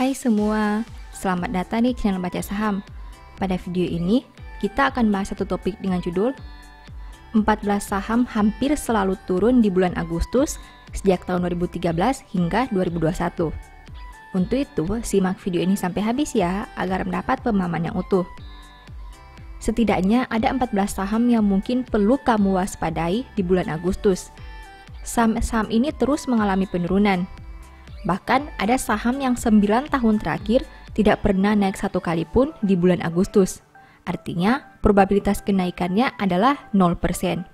Hai semua, selamat datang di channel Baca Saham. Pada video ini, kita akan bahas satu topik dengan judul 14 saham hampir selalu turun di bulan Agustus sejak tahun 2013 hingga 2021. Untuk itu, simak video ini sampai habis ya, agar mendapat pemahaman yang utuh. Setidaknya ada 14 saham yang mungkin perlu kamu waspadai di bulan Agustus. Saham-saham ini terus mengalami penurunan. Bahkan ada saham yang 9 tahun terakhir tidak pernah naik satu kali pun di bulan Agustus. Artinya, probabilitas kenaikannya adalah 0%.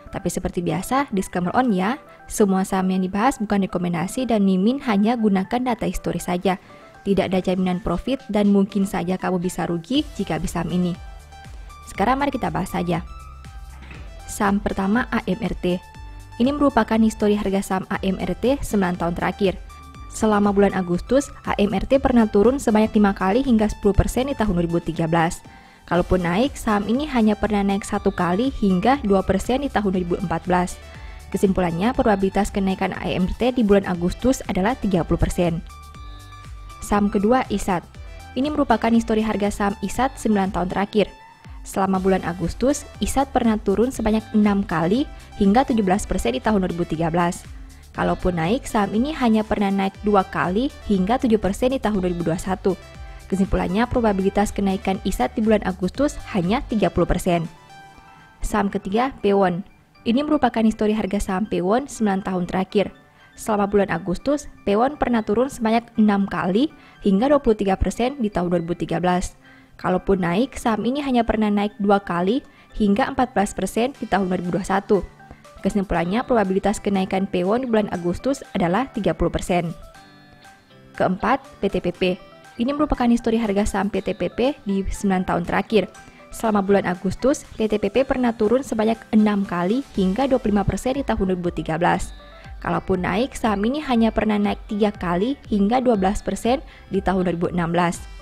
Tapi seperti biasa, disclaimer on ya, semua saham yang dibahas bukan rekomendasi dan Mimin hanya gunakan data historis saja. Tidak ada jaminan profit dan mungkin saja kamu bisa rugi jika beli saham ini. Sekarang mari kita bahas saja. Saham pertama AMRT. Ini merupakan histori harga saham AMRT 9 tahun terakhir. Selama bulan Agustus, AMRT pernah turun sebanyak 5 kali hingga 10% di tahun 2013. Kalaupun naik, saham ini hanya pernah naik 1 kali hingga 2% di tahun 2014. Kesimpulannya, probabilitas kenaikan AMRT di bulan Agustus adalah 30%. Saham kedua, ISAT. Ini merupakan histori harga saham ISAT 9 tahun terakhir. Selama bulan Agustus, ISAT pernah turun sebanyak 6 kali hingga 17% di tahun 2013. Kalaupun naik, saham ini hanya pernah naik 2 kali hingga 7% di tahun 2021. Kesimpulannya, probabilitas kenaikan ISAT di bulan Agustus hanya 30%. Saham ketiga, Pewon. Ini merupakan histori harga saham Pewon 9 tahun terakhir. Selama bulan Agustus, Pewon pernah turun sebanyak 6 kali hingga 23% di tahun 2013. Kalaupun naik, saham ini hanya pernah naik 2 kali hingga 14% di tahun 2021. Kesimpulannya, probabilitas kenaikan Pewon di bulan Agustus adalah 30%. Keempat, PTPP. Ini merupakan histori harga saham PTPP di 9 tahun terakhir. Selama bulan Agustus, PTPP pernah turun sebanyak 6 kali hingga 25% di tahun 2013. Kalaupun naik, saham ini hanya pernah naik 3 kali hingga 12% di tahun 2016.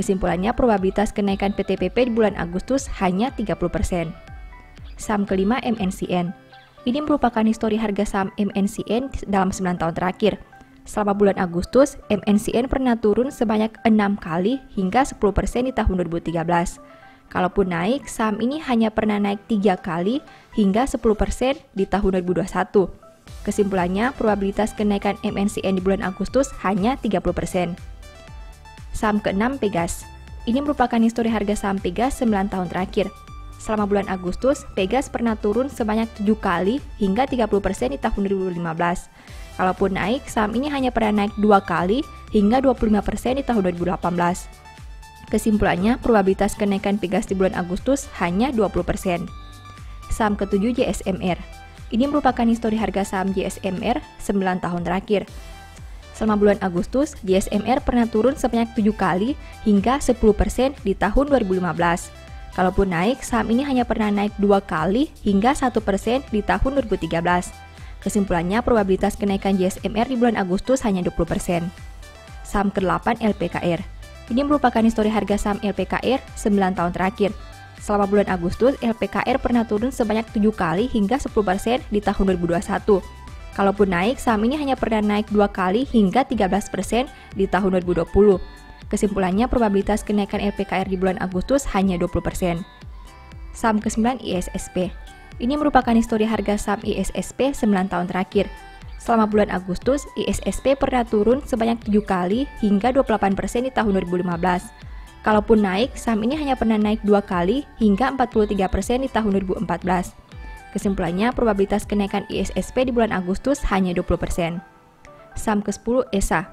Kesimpulannya, probabilitas kenaikan PTPP di bulan Agustus hanya 30%. Saham kelima, MNCN. Ini merupakan histori harga saham MNCN dalam 9 tahun terakhir. Selama bulan Agustus, MNCN pernah turun sebanyak 6 kali hingga 10% di tahun 2013. Kalaupun naik, saham ini hanya pernah naik 3 kali hingga 10% di tahun 2021. Kesimpulannya, probabilitas kenaikan MNCN di bulan Agustus hanya 30%. Saham keenam, Pegas. Ini merupakan histori harga saham Pegas 9 tahun terakhir. Selama bulan Agustus, Pegas pernah turun sebanyak 7 kali hingga 30% di tahun 2015. Kalaupun naik, saham ini hanya pernah naik 2 kali hingga 25% di tahun 2018. Kesimpulannya, probabilitas kenaikan Pegas di bulan Agustus hanya 20%. Saham ketujuh, JSMR. Ini merupakan histori harga saham JSMR 9 tahun terakhir. Selama bulan Agustus, JSMR pernah turun sebanyak 7 kali hingga 10% di tahun 2015. Kalaupun naik, saham ini hanya pernah naik 2 kali hingga 1% di tahun 2013. Kesimpulannya, probabilitas kenaikan JSMR di bulan Agustus hanya 20%. Saham ke-8, LPKR. Ini merupakan histori harga saham LPKR 9 tahun terakhir. Selama bulan Agustus, LPKR pernah turun sebanyak 7 kali hingga 10% di tahun 2021. Kalaupun naik, saham ini hanya pernah naik 2 kali hingga 13% di tahun 2020. Kesimpulannya, probabilitas kenaikan LPKR di bulan Agustus hanya 20%. Saham ke-9, ISSP. Ini merupakan histori harga saham ISSP 9 tahun terakhir. Selama bulan Agustus, ISSP pernah turun sebanyak 7 kali hingga 28% di tahun 2015. Kalaupun naik, saham ini hanya pernah naik 2 kali hingga 43% di tahun 2014. Kesimpulannya, probabilitas kenaikan ISSP di bulan Agustus hanya 20%. Saham ke-10, ESA.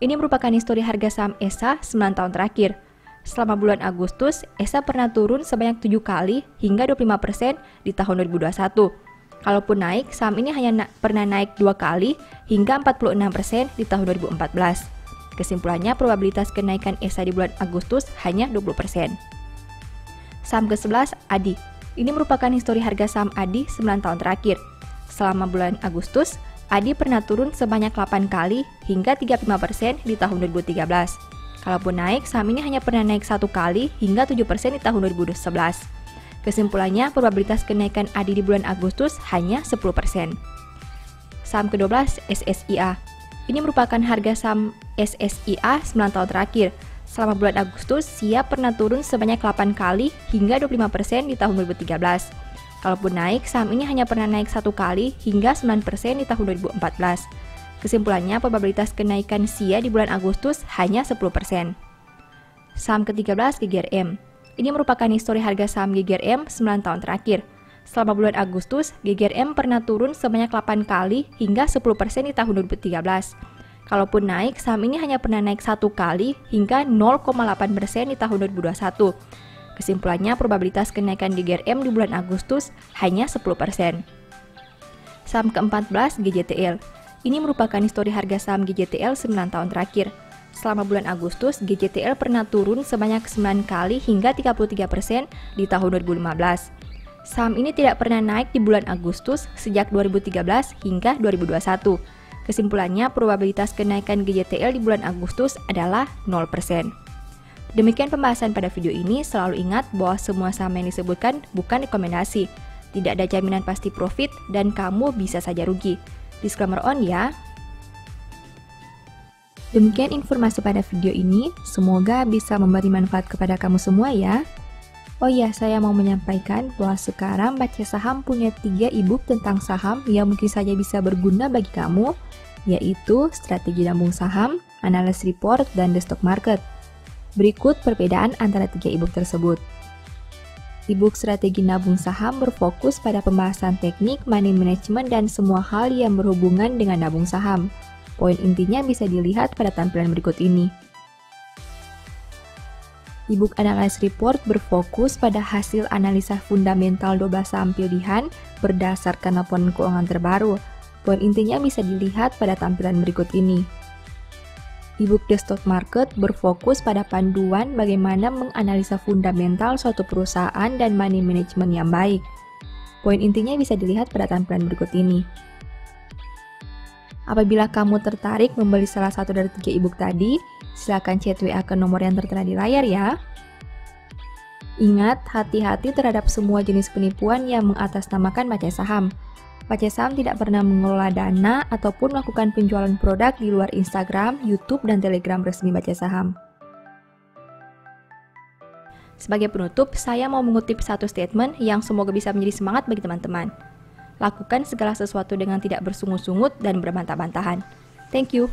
Ini merupakan histori harga saham ESA 9 tahun terakhir. Selama bulan Agustus, ESA pernah turun sebanyak 7 kali hingga 25% di tahun 2021. Kalaupun naik, saham ini hanya pernah naik 2 kali hingga 46% di tahun 2014. Kesimpulannya, probabilitas kenaikan ESA di bulan Agustus hanya 20%. Saham ke-11, ADI. Ini merupakan histori harga saham ADI 9 tahun terakhir. Selama bulan Agustus, ADI pernah turun sebanyak 8 kali hingga 35% di tahun 2013. Kalaupun naik, saham ini hanya pernah naik 1 kali hingga 7% di tahun 2011. Kesimpulannya, probabilitas kenaikan ADI di bulan Agustus hanya 10%. Saham ke-12, SSIA. Ini merupakan harga saham SSIA 9 tahun terakhir. Selama bulan Agustus, SIA pernah turun sebanyak 8 kali hingga 25% di tahun 2013. Kalaupun naik, saham ini hanya pernah naik 1 kali hingga 9% di tahun 2014. Kesimpulannya, probabilitas kenaikan SIA di bulan Agustus hanya 10%. Saham ke-13 GGRM. Ini merupakan histori harga saham GGRM 9 tahun terakhir. Selama bulan Agustus, GGRM pernah turun sebanyak 8 kali hingga 10% di tahun 2013. Kalaupun naik, saham ini hanya pernah naik 1 kali hingga 0,8% di tahun 2021. Kesimpulannya, probabilitas kenaikan GGRM di bulan Agustus hanya 10%. Saham ke-14 GJTL. Ini merupakan histori harga saham GJTL 9 tahun terakhir. Selama bulan Agustus, GJTL pernah turun sebanyak 9 kali hingga 33% di tahun 2015. Saham ini tidak pernah naik di bulan Agustus sejak 2013 hingga 2021. Kesimpulannya, probabilitas kenaikan GJTL di bulan Agustus adalah 0%. Demikian pembahasan pada video ini. Selalu ingat bahwa semua saham yang disebutkan bukan rekomendasi. Tidak ada jaminan pasti profit dan kamu bisa saja rugi. Disclaimer on ya. Demikian informasi pada video ini. Semoga bisa memberi manfaat kepada kamu semua ya. Oh iya, saya mau menyampaikan bahwa sekarang Baca Saham punya 3 e-book tentang saham yang mungkin saja bisa berguna bagi kamu, yaitu Strategi Nabung Saham, Analysis Report, dan The Stock Market. Berikut perbedaan antara 3 e-book tersebut. E-book Strategi Nabung Saham berfokus pada pembahasan teknik, money management, dan semua hal yang berhubungan dengan nabung saham. Poin intinya bisa dilihat pada tampilan berikut ini. E-book Analysis Report berfokus pada hasil analisa fundamental 12 saham pilihan berdasarkan laporan keuangan terbaru. Poin intinya bisa dilihat pada tampilan berikut ini. E-book The Stock Market berfokus pada panduan bagaimana menganalisa fundamental suatu perusahaan dan money management yang baik. Poin intinya bisa dilihat pada tampilan berikut ini. Apabila kamu tertarik membeli salah satu dari 3 e-book tadi, silakan chat WA ke nomor yang tertera di layar ya. Ingat, hati-hati terhadap semua jenis penipuan yang mengatasnamakan Baca Saham. Baca Saham tidak pernah mengelola dana ataupun melakukan penjualan produk di luar Instagram, YouTube, dan Telegram resmi Baca Saham. Sebagai penutup, saya mau mengutip satu statement yang semoga bisa menjadi semangat bagi teman-teman. Lakukan segala sesuatu dengan tidak bersungut-sungut dan berbantah-bantahan. Thank you.